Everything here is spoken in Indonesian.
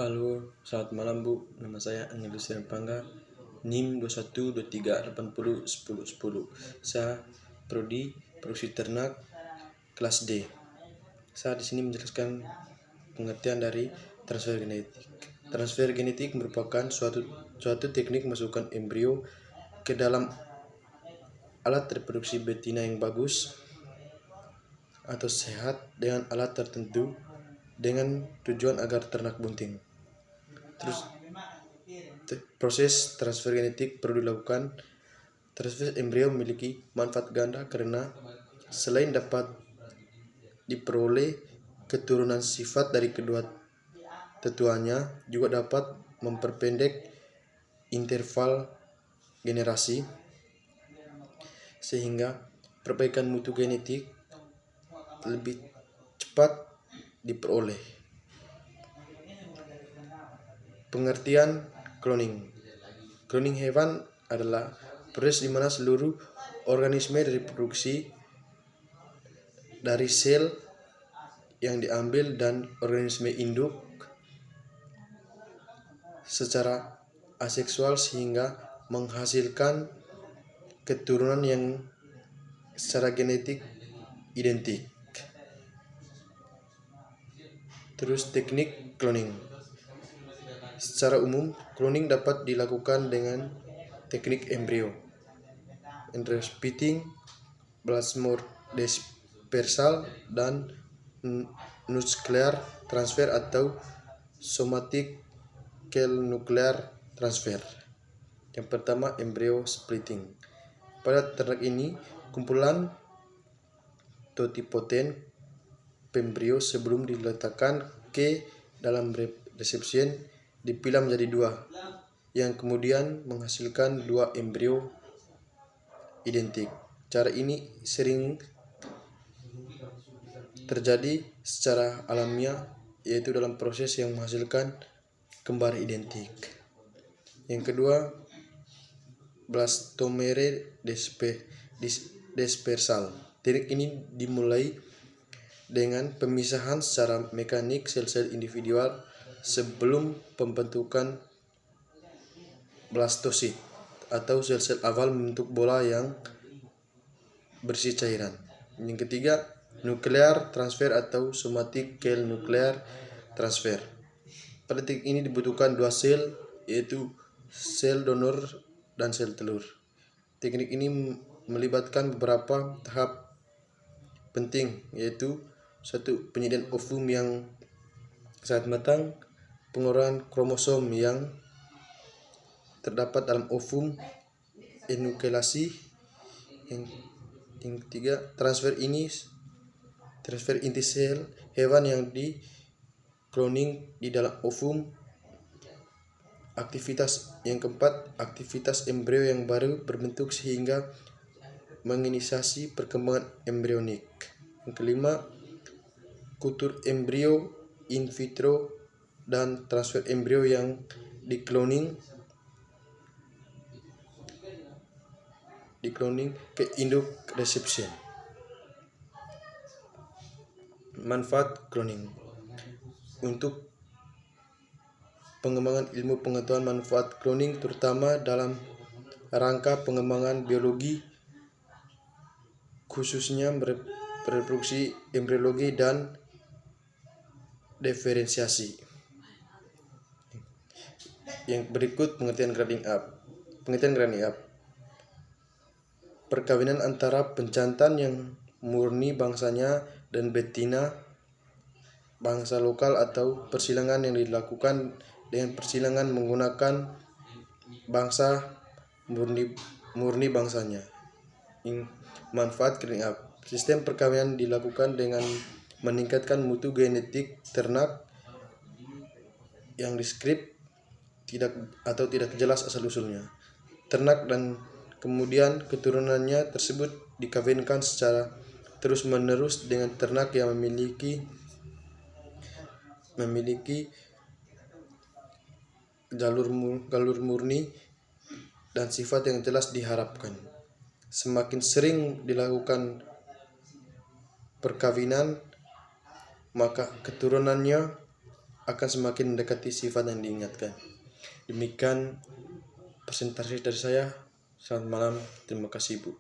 Halo, selamat malam Bu. Nama saya Angel Pangga, NIM 2123801010. Saya prodi Produksi Ternak kelas D. Saya di sini menjelaskan pengertian dari transfer genetik. Transfer genetik merupakan suatu teknik masukkan embrio ke dalam alat reproduksi betina yang bagus atau sehat dengan alat tertentu dengan tujuan agar ternak bunting. Terus proses transfer genetik perlu dilakukan. Transfer embrio memiliki manfaat ganda karena selain dapat diperoleh keturunan sifat dari kedua tetuanya, juga dapat memperpendek interval generasi sehingga perbaikan mutu genetik lebih cepat diperoleh. Pengertian cloning. Cloning hewan adalah proses di mana seluruh organisme direproduksi dari sel yang diambil dan organisme induk secara aseksual sehingga menghasilkan keturunan yang secara genetik identik. Terus teknik cloning. Secara umum, cloning dapat dilakukan dengan teknik embrio, interspecies, plasmid dispersal, dan nuclear transfer atau somatic cell nuclear transfer. Yang pertama, embrio splitting. Pada ternak ini, kumpulan totipotent pembrio sebelum diletakkan ke dalam resepsion dipilah menjadi dua, yang kemudian menghasilkan dua embrio identik. Cara ini sering terjadi secara alamiah, yaitu dalam proses yang menghasilkan kembar identik. Yang kedua, blastomere dispersal. Teknik ini dimulai dengan pemisahan secara mekanik sel-sel individual sebelum pembentukan blastosit atau sel-sel awal membentuk bola yang berisi cairan. Yang ketiga, nuclear transfer atau somatic cell nuclear transfer. Pada teknik ini dibutuhkan dua sel, yaitu sel donor dan sel telur. Teknik ini melibatkan beberapa tahap penting, yaitu satu, penyediaan ovum yang sangat matang, pengurahan kromosom yang terdapat dalam ovum, enukelasi. Yang ketiga, transfer inti sel hewan yang di cloning di dalam ovum. Yang keempat, aktivitas embrio yang baru berbentuk sehingga menginisiasi perkembangan embrionik. Yang kelima, kultur embrio in vitro dan transfer embrio yang di cloning ke induk reception. Manfaat cloning untuk pengembangan ilmu pengetahuan. Manfaat cloning terutama dalam rangka pengembangan biologi, khususnya reproduksi, embriologi, dan diferensiasi. Yang berikut pengertian grading up. Pengertian grading up: perkawinan antara penjantan yang murni bangsanya dan betina bangsa lokal, atau persilangan yang dilakukan dengan persilangan menggunakan bangsa murni bangsanya. Manfaat grading up: sistem perkawinan dilakukan dengan meningkatkan mutu genetik ternak yang diskrit tidak jelas asal-usulnya ternak, dan kemudian keturunannya tersebut dikawinkan secara terus-menerus dengan ternak yang memiliki jalur murni dan sifat yang jelas diharapkan. Semakin sering dilakukan perkawinan, maka keturunannya akan semakin mendekati sifat yang diingatkan. Demikian presentasi dari saya. Selamat malam, terima kasih Bu.